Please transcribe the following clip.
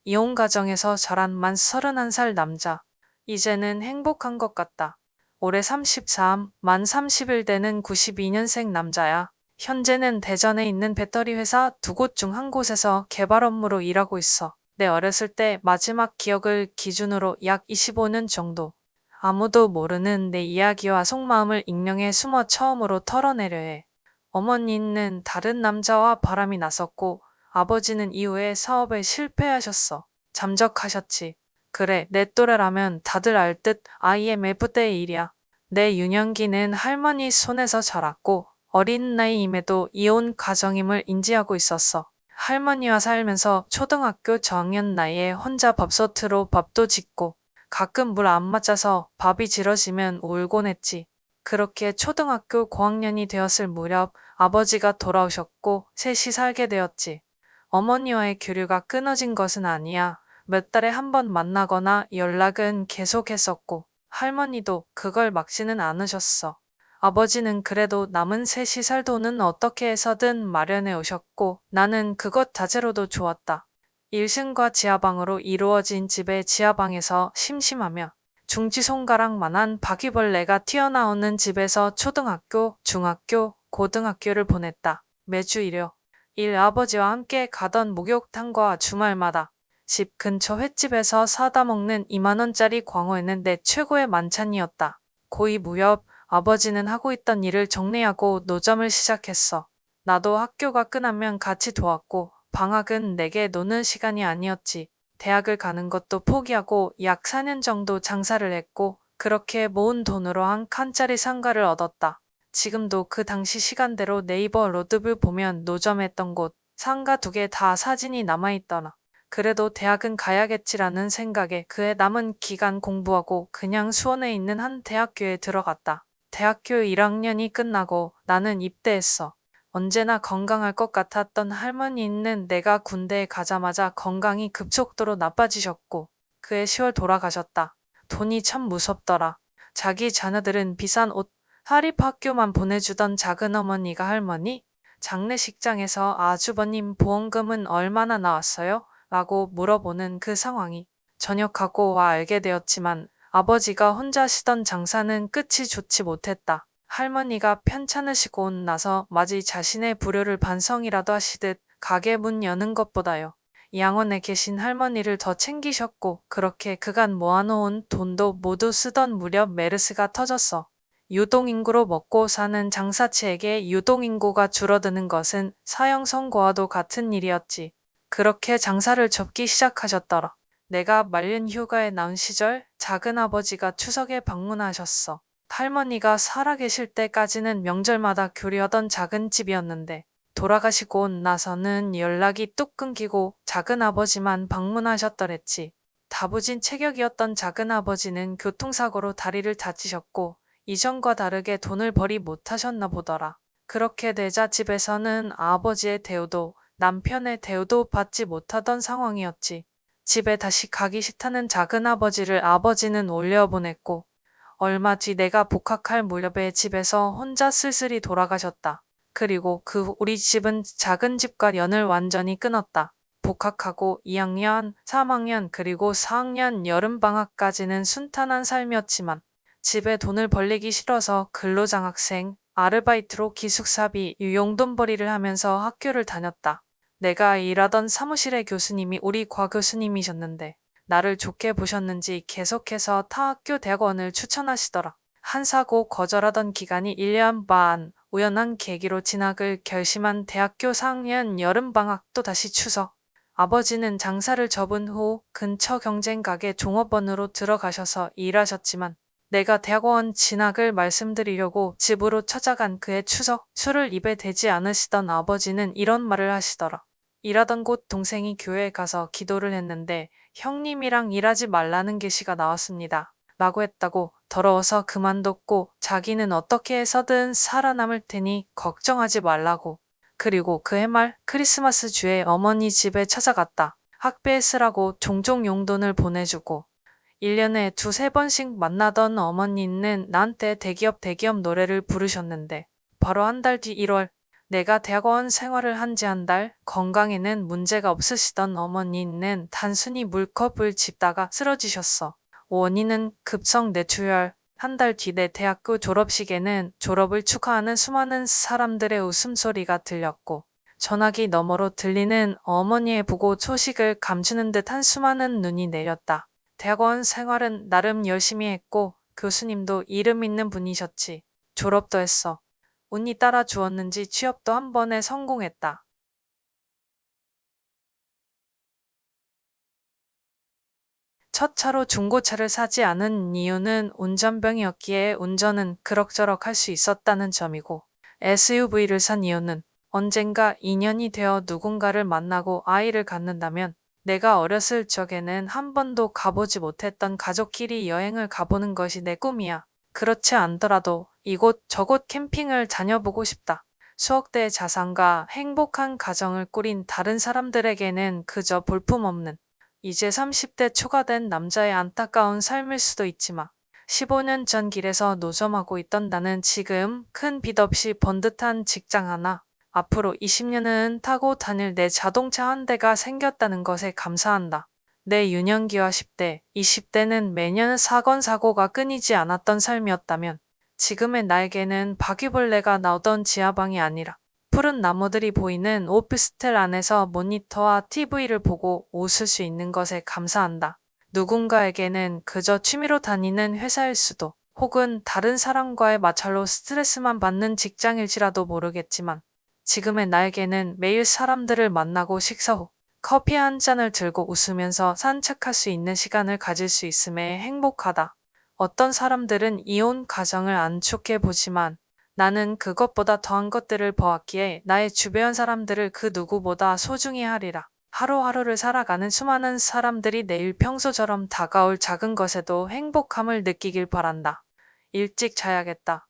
이혼 가정에서 자란 만 31살 남자. 이제는 행복한 것 같다. 올해 33, 만 30일 되는 92년생 남자야. 현재는 대전에 있는 배터리 회사 두 곳 중 한 곳에서 개발 업무로 일하고 있어. 내 어렸을 때 마지막 기억을 기준으로 약 25년 정도. 아무도 모르는 내 이야기와 속마음을 익명에 숨어 처음으로 털어내려 해. 어머니는 다른 남자와 바람이 났었고, 아버지는 이후에 사업에 실패하셨어. 잠적하셨지. 그래, 내 또래라면 다들 알 듯 IMF 때의 일이야. 내 유년기는 할머니 손에서 자랐고, 어린 나이임에도 이혼 가정임을 인지하고 있었어. 할머니와 살면서 초등학교 저학년 나이에 혼자 밥솥으로 밥도 짓고, 가끔 물 안 맞아서 밥이 질어지면 울곤 했지. 그렇게 초등학교 고학년이 되었을 무렵 아버지가 돌아오셨고 셋이 살게 되었지. 어머니와의 교류가 끊어진 것은 아니야. 몇 달에 한 번 만나거나 연락은 계속했었고 할머니도 그걸 막지는 않으셨어. 아버지는 그래도 남은 셋이 살 돈은 어떻게 해서든 마련해 오셨고 나는 그것 자체로도 좋았다. 1층과 지하방으로 이루어진 집의 지하방에서 심심하며 중지손가락만한 바퀴벌레가 튀어나오는 집에서 초등학교, 중학교, 고등학교를 보냈다. 매주 일요일 아버지와 함께 가던 목욕탕과 주말마다 집 근처 횟집에서 사다 먹는 2만 원짜리 광어에는 내 최고의 만찬이었다. 고2 무렵 아버지는 하고 있던 일을 정리하고 노점을 시작했어. 나도 학교가 끝나면 같이 도왔고 방학은 내게 노는 시간이 아니었지. 대학을 가는 것도 포기하고 약 4년 정도 장사를 했고 그렇게 모은 돈으로 한 칸짜리 상가를 얻었다. 지금도 그 당시 시간대로 네이버 로드뷰 보면 노점했던 곳, 상가 2개 다 사진이 남아있더라. 그래도 대학은 가야겠지라는 생각에 그해 남은 기간 공부하고 그냥 수원에 있는 한 대학교에 들어갔다. 대학교 1학년이 끝나고 나는 입대했어. 언제나 건강할 것 같았던 할머니는 내가 군대에 가자마자 건강이 급속도로 나빠지셨고 그해 10월 돌아가셨다. 돈이 참 무섭더라. 자기 자녀들은 비싼 옷, 사립학교만 보내주던 작은 어머니가 할머니, 장례식장에서 아주버님 보험금은 얼마나 나왔어요? 라고 물어보는 그 상황이 전역하고 와 알게 되었지만 아버지가 혼자 하시던 장사는 끝이 좋지 못했다. 할머니가 편찮으시고 나서 마치 자신의 불효를 반성이라도 하시듯 가게 문 여는 것보다요. 양원에 계신 할머니를 더 챙기셨고 그렇게 그간 모아놓은 돈도 모두 쓰던 무렵 메르스가 터졌어. 유동인구로 먹고 사는 장사치에게 유동인구가 줄어드는 것은 사형선고와도 같은 일이었지. 그렇게 장사를 접기 시작하셨더라. 내가 말년 휴가에 나온 시절 작은아버지가 추석에 방문하셨어. 할머니가 살아계실 때까지는 명절마다 교류하던 작은 집이었는데 돌아가시고 나서는 연락이 뚝 끊기고 작은아버지만 방문하셨더랬지. 다부진 체격이었던 작은아버지는 교통사고로 다리를 다치셨고 이전과 다르게 돈을 벌이 못하셨나 보더라. 그렇게 되자 집에서는 아버지의 대우도 남편의 대우도 받지 못하던 상황이었지. 집에 다시 가기 싫다는 작은아버지를 아버지는 올려보냈고 얼마 뒤 내가 복학할 무렵에 집에서 혼자 쓸쓸히 돌아가셨다. 그리고 우리 집은 작은 집과 연을 완전히 끊었다. 복학하고 2학년, 3학년 그리고 4학년 여름방학까지는 순탄한 삶이었지만 집에 돈을 벌리기 싫어서 근로장학생, 아르바이트로 기숙사비, 용돈벌이를 하면서 학교를 다녔다. 내가 일하던 사무실의 교수님이 우리 과 교수님이셨는데 나를 좋게 보셨는지 계속해서 타 학교 대학원을 추천하시더라. 한사고 거절하던 기간이 1년 반, 우연한 계기로 진학을 결심한 대학교 4학년 여름방학 또 다시 추석. 아버지는 장사를 접은 후 근처 경쟁가게 종업원으로 들어가셔서 일하셨지만 내가 대학원 진학을 말씀드리려고 집으로 찾아간 그해 추석 술을 입에 대지 않으시던 아버지는 이런 말을 하시더라. 일하던 곳 동생이 교회에 가서 기도를 했는데 형님이랑 일하지 말라는 계시가 나왔습니다. 라고 했다고. 더러워서 그만뒀고 자기는 어떻게 해서든 살아남을 테니 걱정하지 말라고. 그리고 그해 말 크리스마스 주에 어머니 집에 찾아갔다. 학비에 쓰라고 종종 용돈을 보내주고 1년에 2~3번씩 만나던 어머니는 나한테 대기업 노래를 부르셨는데 바로 한 달 뒤 1월 내가 대학원 생활을 한 지 한 달, 건강에는 문제가 없으시던 어머니는 단순히 물컵을 짚다가 쓰러지셨어. 원인은 급성 뇌출혈. 한 달 뒤 내 대학교 졸업식에는 졸업을 축하하는 수많은 사람들의 웃음소리가 들렸고, 전화기 너머로 들리는 어머니의 부고 소식을 감추는 듯한 수많은 눈이 내렸다. 대학원 생활은 나름 열심히 했고, 교수님도 이름 있는 분이셨지. 졸업도 했어. 운이 따라 주었는지 취업도 한 번에 성공했다. 첫 차로 중고차를 사지 않은 이유는 운전병이었기에 운전은 그럭저럭 할 수 있었다는 점이고, SUV를 산 이유는 언젠가 인연이 되어 누군가를 만나고 아이를 갖는다면 내가 어렸을 적에는 한 번도 가보지 못했던 가족끼리 여행을 가보는 것이 내 꿈이야. 그렇지 않더라도 이곳 저곳 캠핑을 다녀보고 싶다. 수억대의 자산과 행복한 가정을 꾸린 다른 사람들에게는 그저 볼품없는 이제 30대 초과된 남자의 안타까운 삶일 수도 있지만 15년 전 길에서 노점하고 있던 나는 지금 큰 빚 없이 번듯한 직장 하나, 앞으로 20년은 타고 다닐 내 자동차 한 대가 생겼다는 것에 감사한다. 내 유년기와 10대, 20대는 매년 사건 사고가 끊이지 않았던 삶이었다면 지금의 나에게는 바퀴벌레가 나오던 지하방이 아니라 푸른 나무들이 보이는 오피스텔 안에서 모니터와 TV를 보고 웃을 수 있는 것에 감사한다. 누군가에게는 그저 취미로 다니는 회사일 수도, 혹은 다른 사람과의 마찰로 스트레스만 받는 직장일지라도 모르겠지만, 지금의 나에게는 매일 사람들을 만나고 식사 후 커피 한 잔을 들고 웃으면서 산책할 수 있는 시간을 가질 수 있음에 행복하다. 어떤 사람들은 이혼 가정을 안 좋게 보지만 나는 그것보다 더한 것들을 보았기에 나의 주변 사람들을 그 누구보다 소중히 하리라. 하루하루를 살아가는 수많은 사람들이 내일 평소처럼 다가올 작은 것에도 행복함을 느끼길 바란다. 일찍 자야겠다.